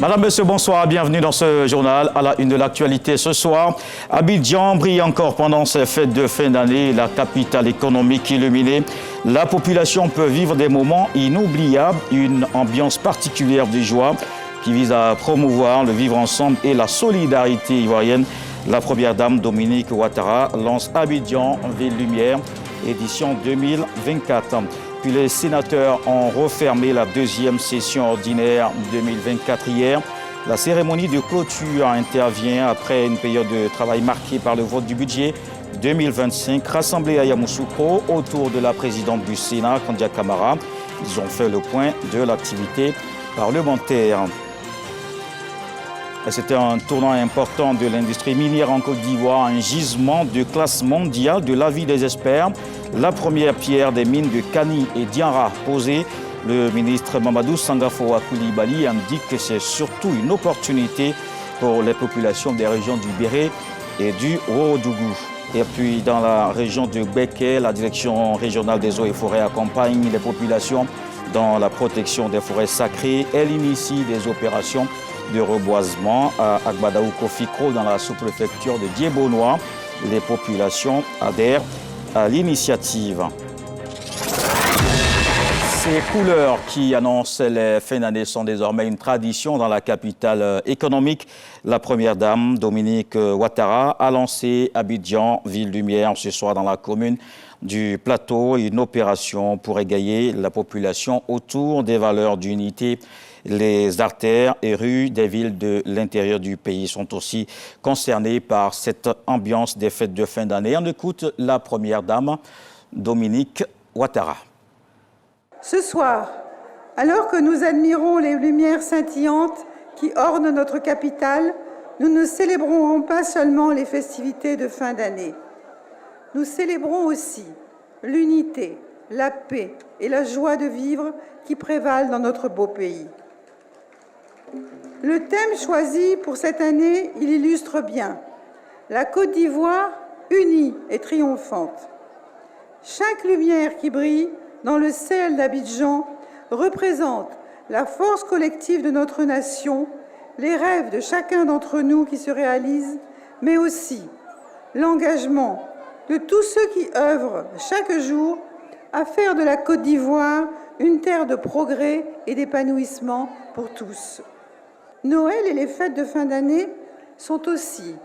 Madame, Monsieur, bonsoir, bienvenue dans ce journal. À la une de l'actualité ce soir, Abidjan brille encore pendant ces fêtes de fin d'année, la capitale économique illuminée. La population peut vivre des moments inoubliables, une ambiance particulière de joie qui vise à promouvoir le vivre ensemble et la solidarité ivoirienne. La première dame Dominique Ouattara lance Abidjan Ville Lumière, édition 2024. Puis les sénateurs ont refermé la deuxième session ordinaire 2024 hier. La cérémonie de clôture intervient après une période de travail marquée par le vote du budget 2025, rassemblés à Yamoussoukro autour de la présidente du Sénat, Kandia Camara. Ils ont fait le point de l'activité parlementaire. C'était un tournant important de l'industrie minière en Côte d'Ivoire, un gisement de classe mondiale de l'avis des experts. La première pierre des mines de Kani et Diarra posée. Le ministre Mamadou Sangafoa Koulibaly indique que c'est surtout une opportunité pour les populations des régions du Béré et du Ourodougou. Et puis dans la région de Béké, la direction régionale des eaux et forêts accompagne les populations dans la protection des forêts sacrées. Elle initie des opérations de reboisement à Agbadaou Kofikro dans la sous-préfecture de Diebonois. Les populations adhèrent à l'initiative. Ces couleurs qui annoncent les fins d'année sont désormais une tradition dans la capitale économique. La première dame, Dominique Ouattara, a lancé Abidjan Ville Lumière ce soir dans la commune du Plateau, une opération pour égayer la population autour des valeurs d'unité. Les artères et rues des villes de l'intérieur du pays sont aussi concernées par cette ambiance des fêtes de fin d'année. On écoute la première dame, Dominique Ouattara. Ce soir, alors que nous admirons les lumières scintillantes qui ornent notre capitale, nous ne célébrerons pas seulement les festivités de fin d'année. Nous célébrons aussi l'unité, la paix et la joie de vivre qui prévalent dans notre beau pays. Le thème choisi pour cette année, il illustre bien la Côte d'Ivoire unie et triomphante. Chaque lumière qui brille dans le ciel d'Abidjan représente la force collective de notre nation, les rêves de chacun d'entre nous qui se réalisent, mais aussi l'engagement de tous ceux qui œuvrent chaque jour à faire de la Côte d'Ivoire une terre de progrès et d'épanouissement pour tous. Noël et les fêtes de fin d'année sont aussi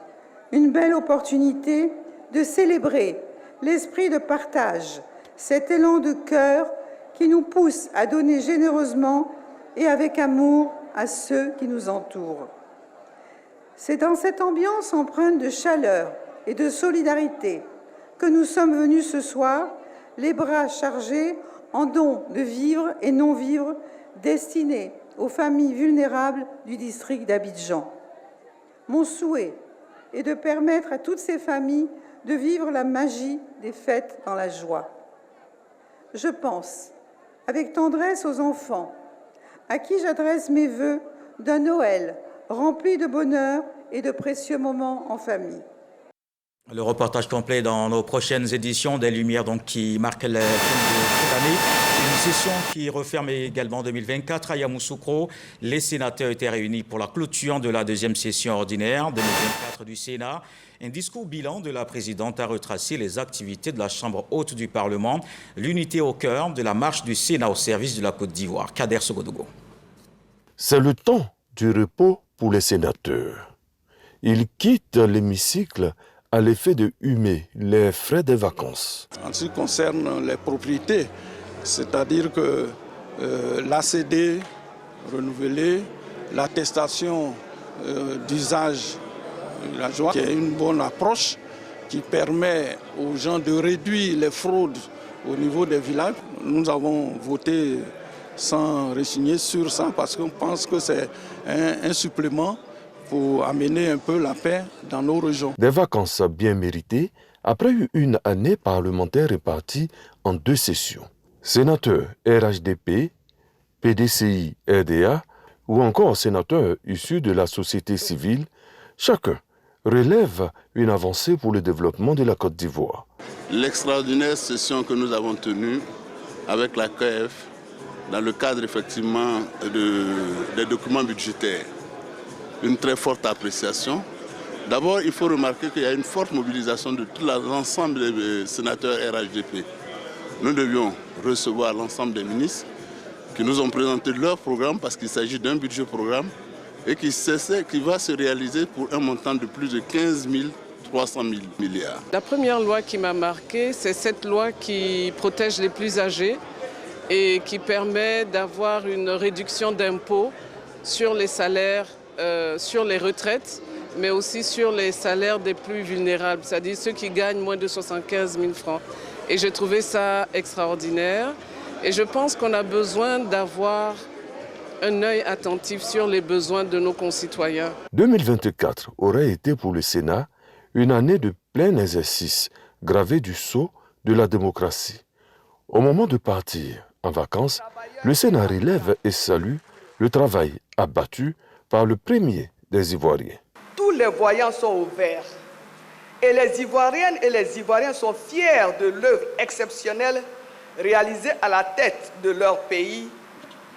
une belle opportunité de célébrer l'esprit de partage, cet élan de cœur qui nous pousse à donner généreusement et avec amour à ceux qui nous entourent. C'est dans cette ambiance empreinte de chaleur et de solidarité que nous sommes venus ce soir, les bras chargés en dons de vivres et non-vivres destinés aux familles vulnérables du district d'Abidjan. Mon souhait est de permettre à toutes ces familles de vivre la magie des fêtes dans la joie. Je pense avec tendresse aux enfants, à qui j'adresse mes vœux d'un Noël rempli de bonheur et de précieux moments en famille. Le reportage complet dans nos prochaines éditions des Lumières qui marquent les fins de l'année. Une session qui referme également 2024 à Yamoussoukro. Les sénateurs étaient réunis pour la clôture de la deuxième session ordinaire 2024 du Sénat. Un discours bilan de la présidente a retracé les activités de la Chambre haute du Parlement. L'unité au cœur de la marche du Sénat au service de la Côte d'Ivoire. Kader Sogodogo. C'est le temps du repos pour les sénateurs. Ils quittent l'hémicycle à l'effet de humer les frais des vacances. En ce qui concerne les propriétés, c'est-à-dire que l'ACD renouvelée, l'attestation d'usage de la joie, qui est une bonne approche qui permet aux gens de réduire les fraudes au niveau des villages. Nous avons voté sans rechigner sur ça parce qu'on pense que c'est un supplément pour amener un peu la paix dans nos régions. Des vacances bien méritées après une année parlementaire répartie en 2 sessions. Sénateurs RHDP, PDCI, RDA ou encore sénateurs issus de la société civile, chacun relève une avancée pour le développement de la Côte d'Ivoire. L'extraordinaire session que nous avons tenue avec la CAF dans le cadre effectivement des documents budgétaires une très forte appréciation. D'abord, il faut remarquer qu'il y a une forte mobilisation de tout l'ensemble des sénateurs RHDP. Nous devions recevoir l'ensemble des ministres qui nous ont présenté leur programme parce qu'il s'agit d'un budget programme et qui va se réaliser pour un montant de plus de 15 300 000 milliards. La première loi qui m'a marquée, c'est cette loi qui protège les plus âgés et qui permet d'avoir une réduction d'impôts sur les salaires, sur les retraites, mais aussi sur les salaires des plus vulnérables, c'est-à-dire ceux qui gagnent moins de 75 000 francs. Et j'ai trouvé ça extraordinaire. Et je pense qu'on a besoin d'avoir un œil attentif sur les besoins de nos concitoyens. 2024 aurait été pour le Sénat une année de plein exercice, gravé du sceau de la démocratie. Au moment de partir en vacances, le Sénat relève et salue le travail abattu par le premier des Ivoiriens. Tous les voyants sont ouverts et les Ivoiriennes et les Ivoiriens sont fiers de l'œuvre exceptionnelle réalisée à la tête de leur pays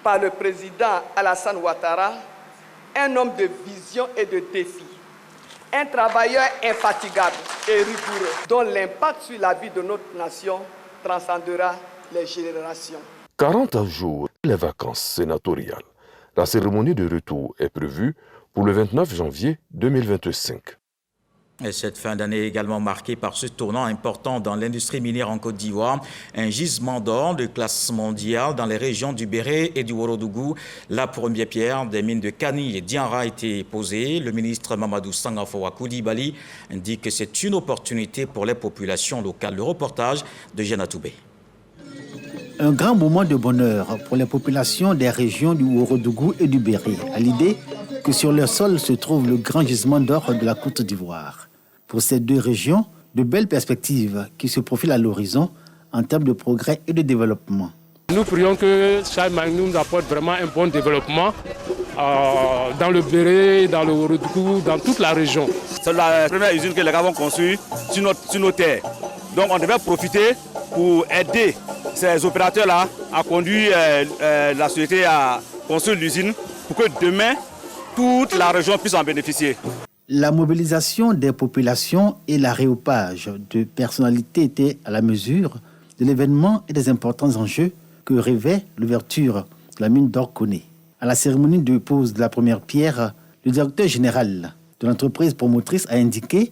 par le président Alassane Ouattara, un homme de vision et de défi, un travailleur infatigable et rigoureux, dont l'impact sur la vie de notre nation transcendera les générations. 40 jours, les vacances sénatoriales. La cérémonie de retour est prévue pour le 29 janvier 2025. Et cette fin d'année est également marquée par ce tournant important dans l'industrie minière en Côte d'Ivoire. Un gisement d'or de classe mondiale dans les régions du Béret et du Ourodougou. La première pierre des mines de Kani et Dianra a été posée. Le ministre Mamadou Sangafowa Coulibaly indique que c'est une opportunité pour les populations locales. Le reportage de Jeanne Toubé. Un grand moment de bonheur pour les populations des régions du Ourodougou et du Béret, à l'idée que sur leur sol se trouve le grand gisement d'or de la Côte d'Ivoire. Pour ces deux régions, de belles perspectives qui se profilent à l'horizon en termes de progrès et de développement. Nous prions que chaque magnum nous apporte vraiment un bon développement dans le Béret, dans le Ourodougou, dans toute la région. C'est la première usine que les gars vont construire sur nos terres. Donc on devait profiter pour aider ces opérateurs-là à conduire la société à construire l'usine pour que demain, toute la région puisse en bénéficier. La mobilisation des populations et l'aréopage de personnalités étaient à la mesure de l'événement et des importants enjeux que rêvait l'ouverture de la mine d'or Koné. À la cérémonie de pose de la première pierre, le directeur général de l'entreprise promotrice a indiqué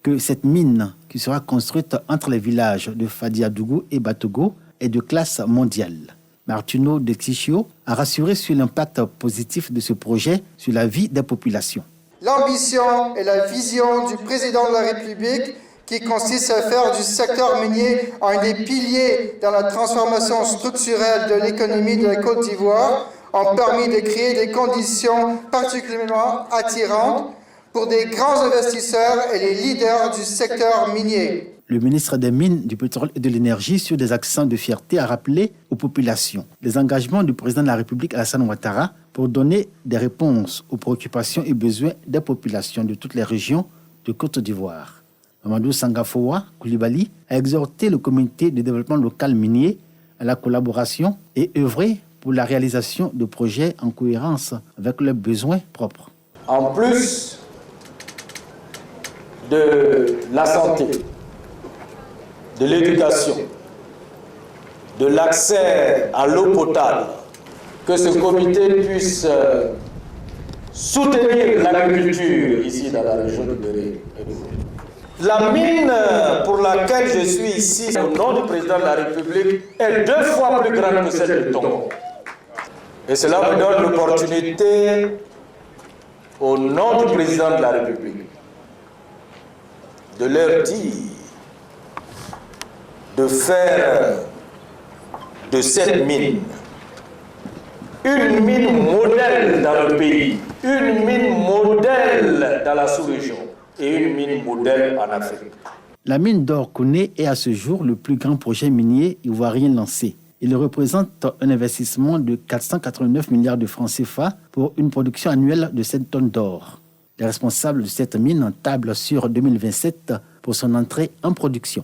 que cette mine qui sera construite entre les villages de Fadiadougou et Batogo est de classe mondiale. Martino de Xichio a rassuré sur l'impact positif de ce projet sur la vie des populations. L'ambition et la vision du président de la République qui consiste à faire du secteur minier un des piliers dans la transformation structurelle de l'économie de la Côte d'Ivoire ont permis de créer des conditions particulièrement attirantes pour des grands investisseurs et les leaders du secteur minier. Le ministre des Mines, du Pétrole et de l'Énergie, sur des accents de fierté, a rappelé aux populations les engagements du président de la République, Alassane Ouattara, pour donner des réponses aux préoccupations et besoins des populations de toutes les régions de Côte d'Ivoire. Mamadou Sangafowa Coulibaly a exhorté le comité de développement local minier à la collaboration et œuvré pour la réalisation de projets en cohérence avec leurs besoins propres. En plus de la santé, de l'éducation, de l'accès à l'eau potable, que ce comité puisse soutenir l'agriculture ici dans la région de Béret. La mine pour laquelle je suis ici au nom du président de la République est 2 fois plus grande que celle de Tongo. Et cela me donne l'opportunité, au nom du président de la République, de leur dire de faire de cette mine une mine modèle dans le pays, une mine modèle dans la sous-région et une mine modèle en Afrique. La mine d'or Koné est à ce jour le plus grand projet minier ivoirien lancé. Il représente un investissement de 489 milliards de francs CFA pour une production annuelle de 7 tonnes d'or. Les responsables de cette mine tablent sur 2027 pour son entrée en production.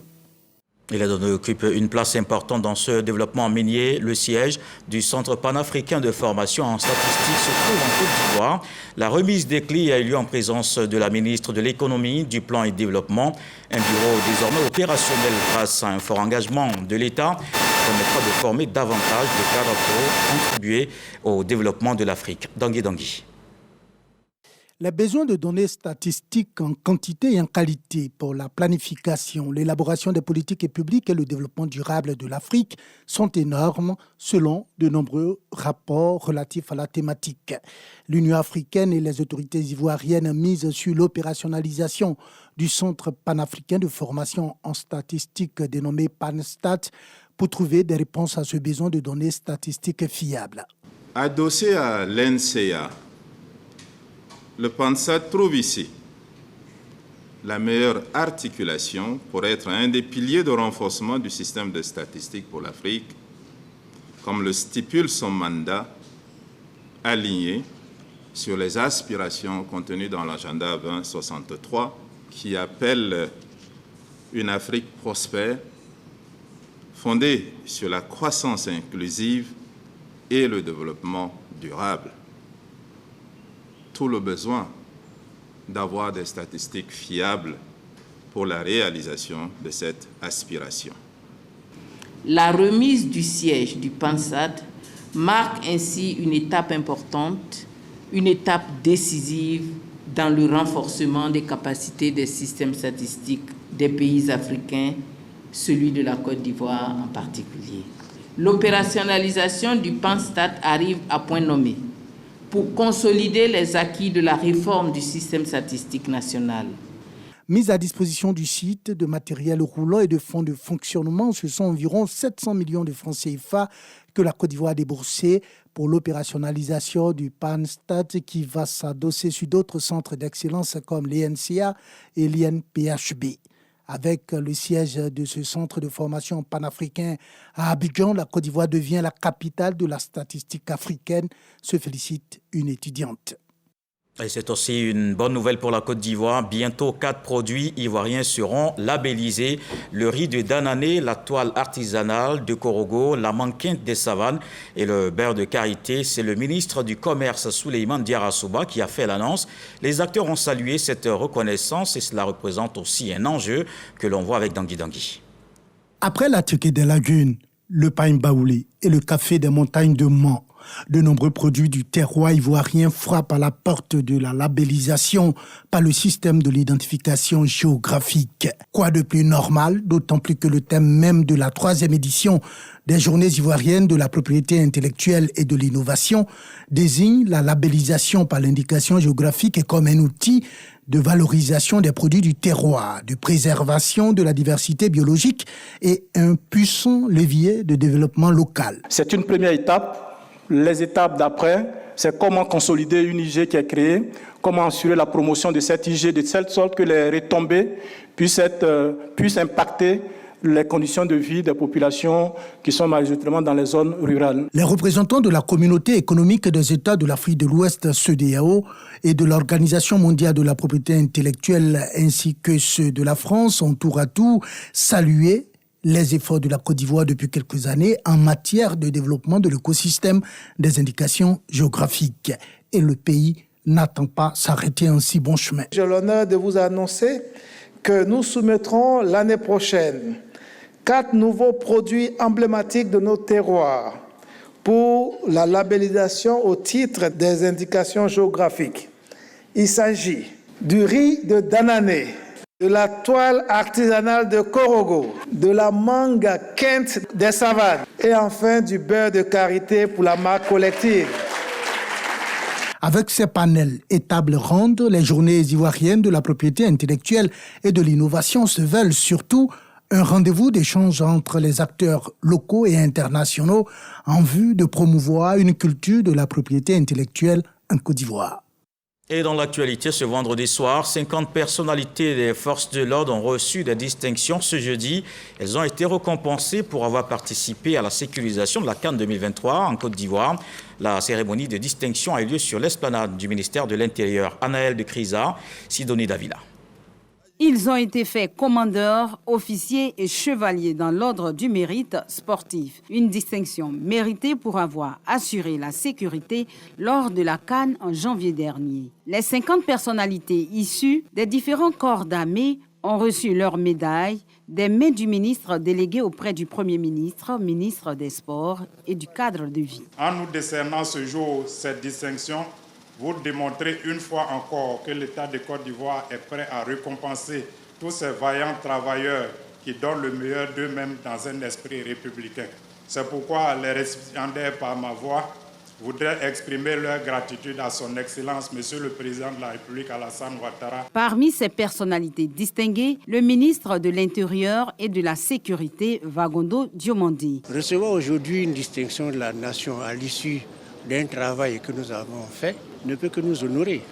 Et la donnée occupe une place importante dans ce développement minier. Le siège du Centre panafricain de formation en statistique se trouve en Côte d'Ivoire. La remise des clés a eu lieu en présence de la ministre de l'Économie, du Plan et du Développement. Un bureau désormais opérationnel grâce à un fort engagement de l'État permettra de former davantage de cadres pour contribuer au développement de l'Afrique. Dangui. Les besoins de données statistiques en quantité et en qualité pour la planification, l'élaboration des politiques publiques et le développement durable de l'Afrique sont énormes selon de nombreux rapports relatifs à la thématique. L'Union africaine et les autorités ivoiriennes misent sur l'opérationnalisation du Centre panafricain de formation en statistique dénommé PanStat pour trouver des réponses à ce besoin de données statistiques fiables. Adossé à l'NCA, le PanStat trouve ici la meilleure articulation pour être un des piliers de renforcement du système de statistiques pour l'Afrique, comme le stipule son mandat, aligné sur les aspirations contenues dans l'agenda 2063 qui appelle une Afrique prospère, fondée sur la croissance inclusive et le développement durable. Tout le besoin d'avoir des statistiques fiables pour la réalisation de cette aspiration. La remise du siège du PanStat marque ainsi une étape importante, une étape décisive dans le renforcement des capacités des systèmes statistiques des pays africains, celui de la Côte d'Ivoire en particulier. L'opérationnalisation du PanStat arrive à point nommé pour consolider les acquis de la réforme du système statistique national. Mise à disposition du site de matériel roulant et de fonds de fonctionnement, ce sont environ 700 millions de francs CFA que la Côte d'Ivoire a déboursé pour l'opérationnalisation du PanStat qui va s'adosser sur d'autres centres d'excellence comme l'INCA et l'INPHB. Avec le siège de ce centre de formation panafricain à Abidjan, la Côte d'Ivoire devient la capitale de la statistique africaine, se félicite une étudiante. Et c'est aussi une bonne nouvelle pour la Côte d'Ivoire. Bientôt, 4 produits ivoiriens seront labellisés. Le riz de Danané, la toile artisanale de Korogo, la manquinte des savanes et le beurre de karité. C'est le ministre du Commerce, Souleymane Diarra-Souba, qui a fait l'annonce. Les acteurs ont salué cette reconnaissance et cela représente aussi un enjeu que l'on voit avec Dangui. Après la Turquie des lagunes, le pain baoulé et le café des montagnes de Mans, de nombreux produits du terroir ivoirien frappent à la porte de la labellisation par le système de l'identification géographique. Quoi de plus normal, d'autant plus que le thème même de la 3e édition des Journées ivoiriennes de la propriété intellectuelle et de l'innovation désigne la labellisation par l'indication géographique comme un outil de valorisation des produits du terroir, de préservation de la diversité biologique et un puissant levier de développement local. C'est une première étape. Les étapes d'après, c'est comment consolider une IG qui est créée, comment assurer la promotion de cette IG de telle sorte que les retombées puissent impacter les conditions de vie des populations qui sont majoritairement dans les zones rurales. Les représentants de la communauté économique des États de l'Afrique de l'Ouest, CEDEAO, et de l'Organisation mondiale de la propriété intellectuelle ainsi que ceux de la France ont tour à tour salué les efforts de la Côte d'Ivoire depuis quelques années en matière de développement de l'écosystème des indications géographiques. Et le pays n'attend pas s'arrêter en si bon chemin. J'ai l'honneur de vous annoncer que nous soumettrons l'année prochaine 4 nouveaux produits emblématiques de nos terroirs pour la labellisation au titre des indications géographiques. Il s'agit du riz de Danané, de la toile artisanale de Korogo, de la manquinte des savanes et enfin du beurre de karité pour la marque collective. Avec ces panels et tables rondes, les journées ivoiriennes de la propriété intellectuelle et de l'innovation se veulent surtout un rendez-vous d'échange entre les acteurs locaux et internationaux en vue de promouvoir une culture de la propriété intellectuelle en Côte d'Ivoire. Et dans l'actualité, ce vendredi soir, 50 personnalités des forces de l'ordre ont reçu des distinctions ce jeudi. Elles ont été récompensées pour avoir participé à la sécurisation de la CAN 2023 en Côte d'Ivoire. La cérémonie de distinction a eu lieu sur l'esplanade du ministère de l'Intérieur. Anaël de Crisa, Sidonie Davila. Ils ont été faits commandeurs, officiers et chevaliers dans l'ordre du mérite sportif. Une distinction méritée pour avoir assuré la sécurité lors de la CAN en janvier dernier. Les 50 personnalités issues des différents corps d'armée ont reçu leurs médailles des mains du ministre délégué auprès du Premier ministre, ministre des Sports et du cadre de vie. En nous décernant ce jour cette distinction, vous démontrez une fois encore que l'État de Côte d'Ivoire est prêt à récompenser tous ces vaillants travailleurs qui donnent le meilleur d'eux-mêmes dans un esprit républicain. C'est pourquoi les récipiendaires par ma voix voudraient exprimer leur gratitude à son Excellence, Monsieur le Président de la République Alassane Ouattara. Parmi ces personnalités distinguées, le ministre de l'Intérieur et de la Sécurité, Vagondo Diomandi. Recevoir aujourd'hui une distinction de la nation à l'issue d'un travail que nous avons fait ne peut que nous honorer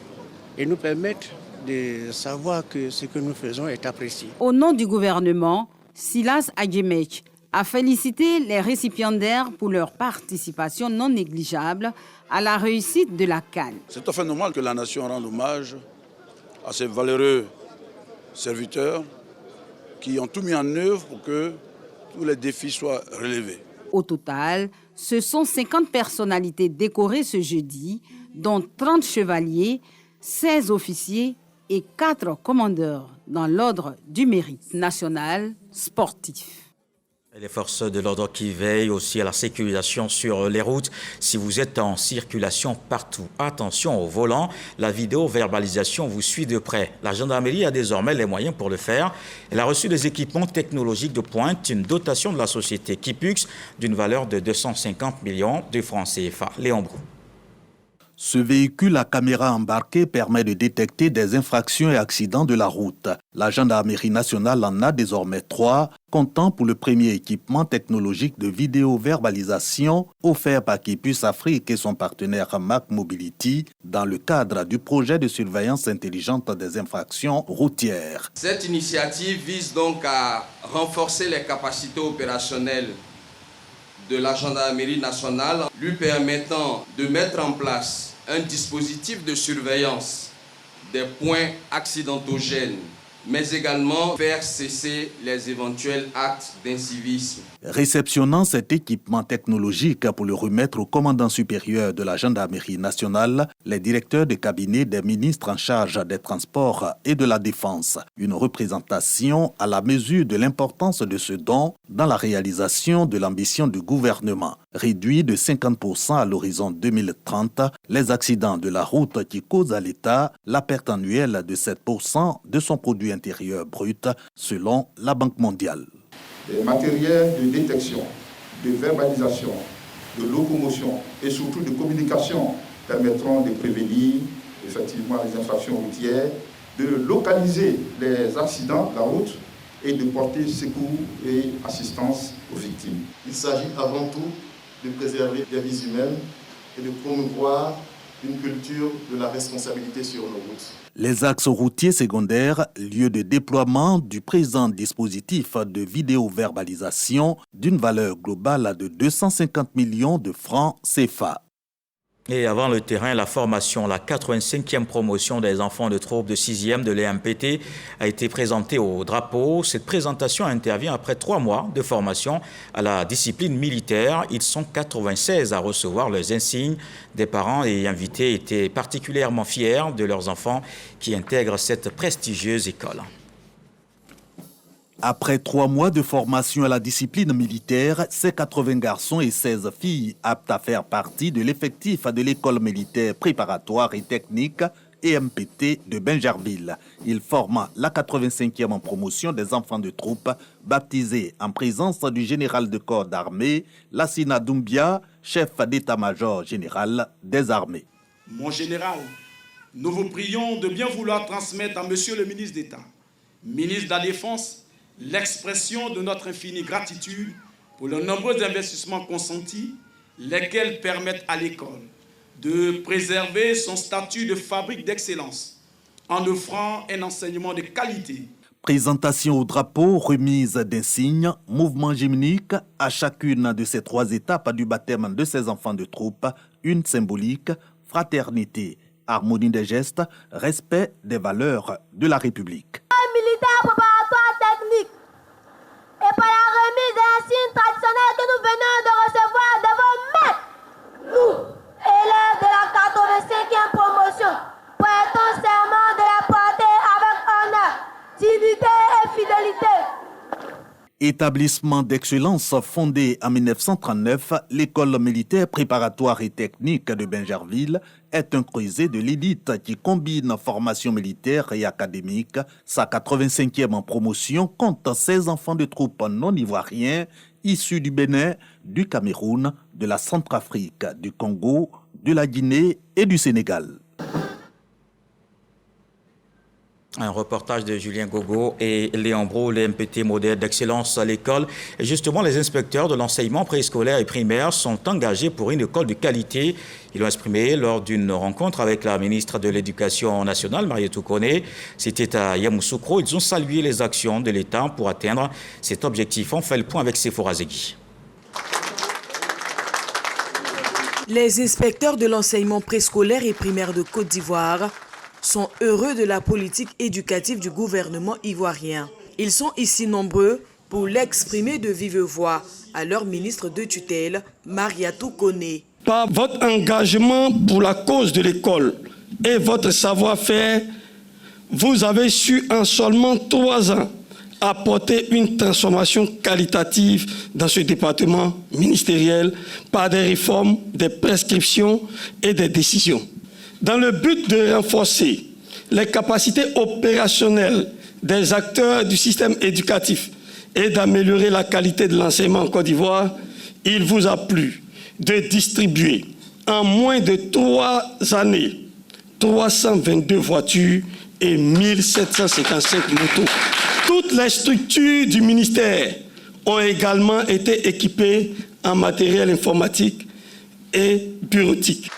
et nous permettre de savoir que ce que nous faisons est apprécié. Au nom du gouvernement, Silas Aguemech a félicité les récipiendaires pour leur participation non négligeable à la réussite de la CAN. C'est tout à fait normal que la nation rende hommage à ces valeureux serviteurs qui ont tout mis en œuvre pour que tous les défis soient relevés. Au total, ce sont 50 personnalités décorées ce jeudi, dont 30 chevaliers, 16 officiers et 4 commandeurs dans l'ordre du mérite national sportif. Et les forces de l'ordre qui veillent aussi à la sécurisation sur les routes. Si vous êtes en circulation partout, attention au volant. La vidéo-verbalisation vous suit de près. La gendarmerie a désormais les moyens pour le faire. Elle a reçu des équipements technologiques de pointe, une dotation de la société Kipux d'une valeur de 250 millions de francs CFA. Léon Brou. Ce véhicule à caméra embarquée permet de détecter des infractions et accidents de la route. La gendarmerie nationale en a désormais 3, comptant pour le premier équipement technologique de vidéo-verbalisation offert par Kipus Afrique et son partenaire Mac Mobility dans le cadre du projet de surveillance intelligente des infractions routières. Cette initiative vise donc à renforcer les capacités opérationnelles de la gendarmerie nationale, lui permettant de mettre en place un dispositif de surveillance des points accidentogènes, mais également faire cesser les éventuels actes d'incivisme. Réceptionnant cet équipement technologique pour le remettre au commandant supérieur de la gendarmerie nationale, les directeurs de cabinet des ministres en charge des transports et de la défense. Une représentation à la mesure de l'importance de ce don dans la réalisation de l'ambition du gouvernement. Réduit de 50% à l'horizon 2030, les accidents de la route qui causent à l'État la perte annuelle de 7% de son produit intérieur brut, selon la Banque mondiale. Des matériels de détection, de verbalisation, de locomotion et surtout de communication permettront de prévenir effectivement les infractions routières, de localiser les accidents de la route et de porter secours et assistance aux victimes. Il s'agit avant tout de préserver les vies humaines et de promouvoir une culture de la responsabilité sur nos routes. Les axes routiers secondaires, lieu de déploiement du présent dispositif de vidéo-verbalisation d'une valeur globale de 250 millions de francs CFA. Et avant le terrain, la formation, la 85e promotion des enfants de troupe de 6e de l'EMPT a été présentée au drapeau. Cette présentation intervient après 3 mois de formation à la discipline militaire. Ils sont 96 à recevoir leurs insignes. Des parents et invités étaient particulièrement fiers de leurs enfants qui intègrent cette prestigieuse école. Après 3 mois de formation à la discipline militaire, ces 80 garçons et 16 filles aptes à faire partie de l'effectif de l'école militaire préparatoire et technique EMPT de Bingerville. Ils forment la 85e promotion des enfants de troupe, baptisée en présence du général de corps d'armée, Lassina Doumbia, chef d'état-major général des armées. Mon général, nous vous prions de bien vouloir transmettre à Monsieur le ministre d'État, ministre de la Défense, l'expression de notre infinie gratitude pour les nombreux investissements consentis, lesquels permettent à l'école de préserver son statut de fabrique d'excellence en offrant un enseignement de qualité. Présentation au drapeau, remise d'insignes, mouvement gymnique, à chacune de ces 3 étapes du baptême de ces enfants de troupe, une symbolique, fraternité, harmonie des gestes, respect des valeurs de la République. militaire préparatoire technique et par la remise des insignes traditionnels que nous venons de recevoir de vos maîtres, nous, élèves de la 85e promotion, prêtons serment de la porter avec honneur, dignité et fidélité. Établissement d'excellence fondé en 1939, l'école militaire préparatoire et technique de Bingerville est un creuset de l'élite qui combine formation militaire et académique. Sa 85e en promotion compte 16 enfants de troupes non ivoiriens issus du Bénin, du Cameroun, de la Centrafrique, du Congo, de la Guinée et du Sénégal. Un reportage de Julien Gogo et Léon Bro, les MPT modèles d'excellence à l'école. Et justement, les inspecteurs de l'enseignement préscolaire et primaire sont engagés pour une école de qualité. Ils l'ont exprimé lors d'une rencontre avec la ministre de l'Éducation nationale, Mariétou Koné. C'était à Yamoussoukro. Ils ont salué les actions de l'État pour atteindre cet objectif. On fait le point avec Sephora Zegui. Les inspecteurs de l'enseignement préscolaire et primaire de Côte d'Ivoire sont heureux de la politique éducative du gouvernement ivoirien. Ils sont ici nombreux pour l'exprimer de vive voix à leur ministre de tutelle, Mariétou Koné. Par votre engagement pour la cause de l'école et votre savoir-faire, vous avez su en seulement 3 ans apporter une transformation qualitative dans ce département ministériel par des réformes, des prescriptions et des décisions. Dans le but de renforcer les capacités opérationnelles des acteurs du système éducatif et d'améliorer la qualité de l'enseignement en Côte d'Ivoire, il vous a plu de distribuer en moins de 3 années 322 voitures et 1755 motos. Toutes les structures du ministère ont également été équipées en matériel informatique et bureautique.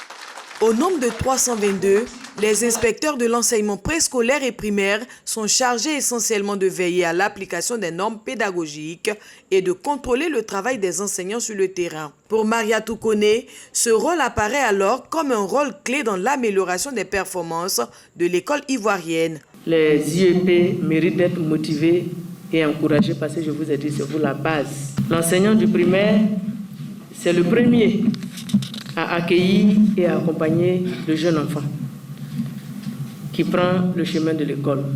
Au nombre de 322, les inspecteurs de l'enseignement préscolaire et primaire sont chargés essentiellement de veiller à l'application des normes pédagogiques et de contrôler le travail des enseignants sur le terrain. Pour Mariétou Koné, ce rôle apparaît alors comme un rôle clé dans l'amélioration des performances de l'école ivoirienne. Les IEP méritent d'être motivés et encouragés parce que je vous ai dit, c'est pour la base. L'enseignant du primaire, c'est le premier à accueillir et à accompagner le jeune enfant qui prend le chemin de l'école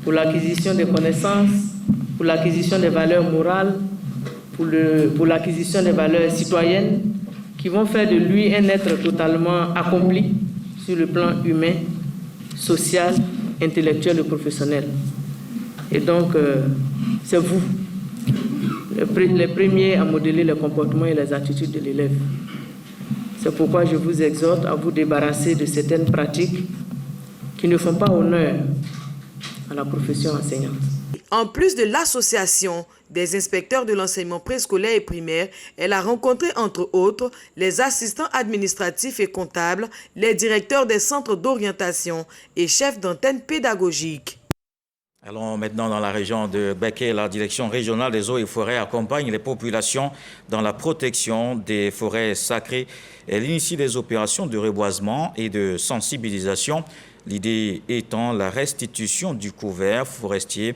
pour l'acquisition des connaissances, pour l'acquisition des valeurs morales, pour l'acquisition des valeurs citoyennes qui vont faire de lui un être totalement accompli sur le plan humain, social, intellectuel et professionnel. Et donc, c'est vous, les premiers à modeler les comportements et les attitudes de l'élève. C'est pourquoi je vous exhorte à vous débarrasser de certaines pratiques qui ne font pas honneur à la profession enseignante. En plus de l'association des inspecteurs de l'enseignement préscolaire et primaire, elle a rencontré entre autres les assistants administratifs et comptables, les directeurs des centres d'orientation et chefs d'antenne pédagogique. Allons maintenant dans la région de Béké. La direction régionale des eaux et forêts accompagne les populations dans la protection des forêts sacrées. Elle initie des opérations de reboisement et de sensibilisation. L'idée étant la restitution du couvert forestier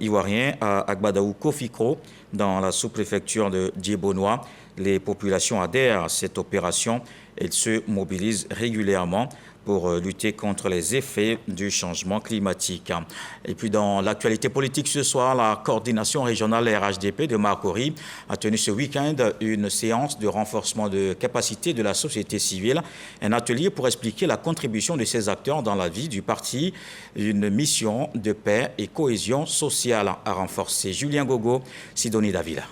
ivoirien à Agbadaou Kofikro dans la sous-préfecture de Djébonois. Les populations adhèrent à cette opération. Elles se mobilisent régulièrement pour lutter contre les effets du changement climatique. Et puis dans l'actualité politique ce soir, la coordination régionale RHDP de Marcory a tenu ce week-end une séance de renforcement de capacité de la société civile, un atelier pour expliquer la contribution de ces acteurs dans la vie du parti, une mission de paix et cohésion sociale à renforcer. Julien Gogo, Sidonie Davila.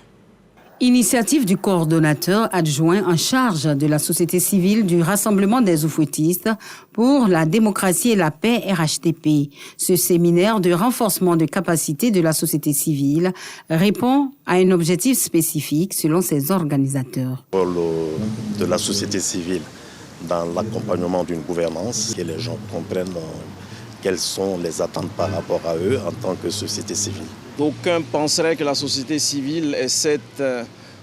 Initiative du coordonnateur adjoint en charge de la société civile du Rassemblement des Oufouettistes pour la démocratie et la paix RHDP. Ce séminaire de renforcement de capacité de la société civile répond à un objectif spécifique selon ses organisateurs. Le rôle de la société civile dans l'accompagnement d'une gouvernance, que les gens comprennent quelles sont les attentes par rapport à eux en tant que société civile. D'aucuns penseraient que la société civile est cette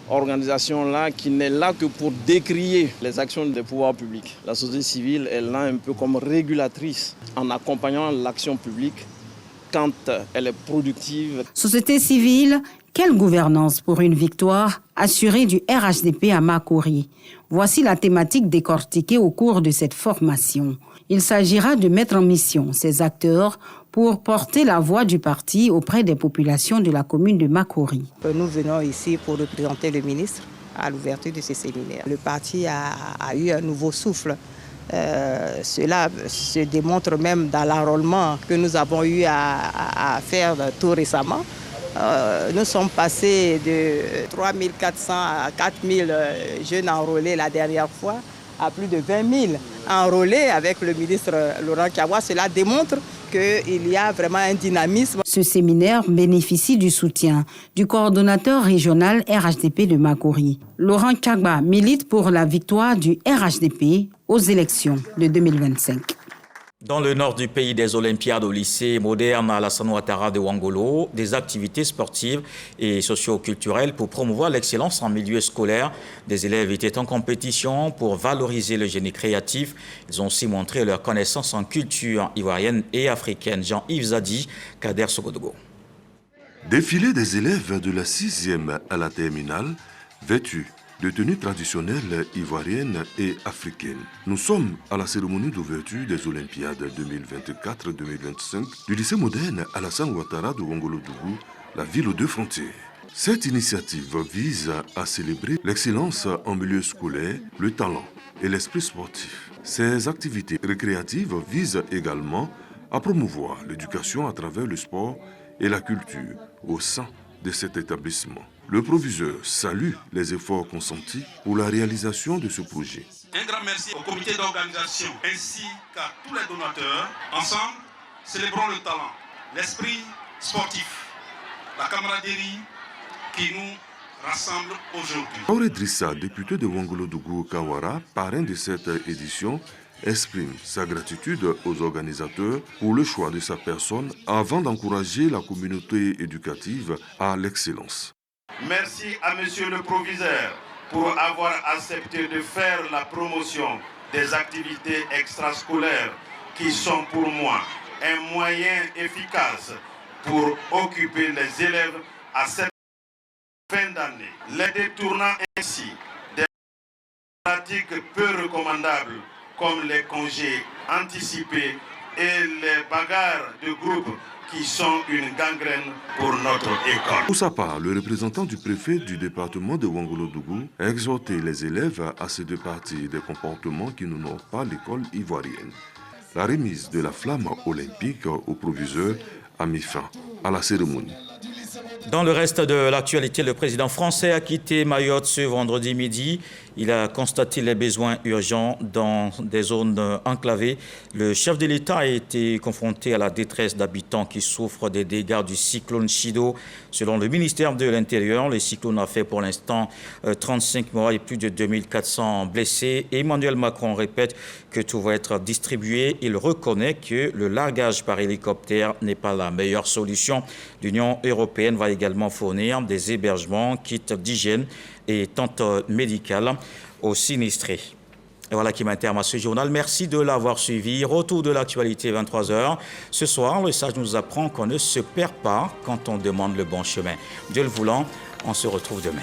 organisation-là qui n'est là que pour décrier les actions des pouvoirs publics. La société civile est là un peu comme régulatrice en accompagnant l'action publique quand elle est productive. Société civile, quelle gouvernance pour une victoire assurée du RHDP à Makori? Voici la thématique décortiquée au cours de cette formation. Il s'agira de mettre en mission ces acteurs pour porter la voix du parti auprès des populations de la commune de Makori. Nous venons ici pour représenter le ministre à l'ouverture de ce séminaire. Le parti a eu un nouveau souffle. Cela se démontre même dans l'enrôlement que nous avons eu à faire tout récemment. Nous sommes passés de 3400 à 4000 jeunes enrôlés la dernière fois, à plus de 20 000 enrôlés avec le ministre Laurent Kawa. Cela démontre qu'il y a vraiment un dynamisme. Ce séminaire bénéficie du soutien du coordonnateur régional RHDP de Makori. Laurent Kagba milite pour la victoire du RHDP aux élections de 2025. Dans le nord du pays, des Olympiades au lycée moderne Alassane Ouattara de Ouangolo, des activités sportives et socio-culturelles pour promouvoir l'excellence en milieu scolaire. Des élèves étaient en compétition pour valoriser le génie créatif. Ils ont aussi montré leur connaissance en culture ivoirienne et africaine. Jean-Yves Zadi, Kader Sogodogo. Défilé des élèves de la 6e à la terminale, vêtus de tenues traditionnelles ivoiriennes et africaines. Nous sommes à la cérémonie d'ouverture des Olympiades 2024-2025 du lycée moderne Alassane Ouattara de Ouangolo-Dougou, la ville aux deux frontières. Cette initiative vise à célébrer l'excellence en milieu scolaire, le talent et l'esprit sportif. Ces activités récréatives visent également à promouvoir l'éducation à travers le sport et la culture au sein de cet établissement. Le proviseur salue les efforts consentis pour la réalisation de ce projet. Un grand merci au comité d'organisation ainsi qu'à tous les donateurs. Ensemble, célébrons le talent, l'esprit sportif, la camaraderie qui nous rassemble aujourd'hui. Auré Drissa, député de Ouangolo-Dougou Kawara, parrain de cette édition, exprime sa gratitude aux organisateurs pour le choix de sa personne avant d'encourager la communauté éducative à l'excellence. Merci à monsieur le proviseur pour avoir accepté de faire la promotion des activités extrascolaires qui sont pour moi un moyen efficace pour occuper les élèves à cette fin d'année. Les détournant ainsi des pratiques peu recommandables comme les congés anticipés et les bagarres de groupe qui sont une gangrène pour notre école. Pour sa part, le représentant du préfet du département de Ouangolo-Dougou a exhorté les élèves à se départir des comportements qui n'honorent pas l'école ivoirienne. La remise de la flamme olympique au proviseur a mis fin à la cérémonie. Dans le reste de l'actualité, le président français a quitté Mayotte ce vendredi midi. Il a constaté les besoins urgents dans des zones enclavées. Le chef de l'État a été confronté à la détresse d'habitants qui souffrent des dégâts du cyclone Chido. Selon le ministère de l'Intérieur, le cyclone a fait pour l'instant 35 morts et plus de 2400 blessés. Emmanuel Macron répète que tout va être distribué. Il reconnaît que le largage par hélicoptère n'est pas la meilleure solution. L'Union européenne va également fournir des hébergements, kits d'hygiène et tentes médicales aux sinistrés. Et voilà qui m'interme à ce journal. Merci de l'avoir suivi. Retour de l'actualité 23h. Ce soir, le sage nous apprend qu'on ne se perd pas quand on demande le bon chemin. Dieu le voulant, on se retrouve demain.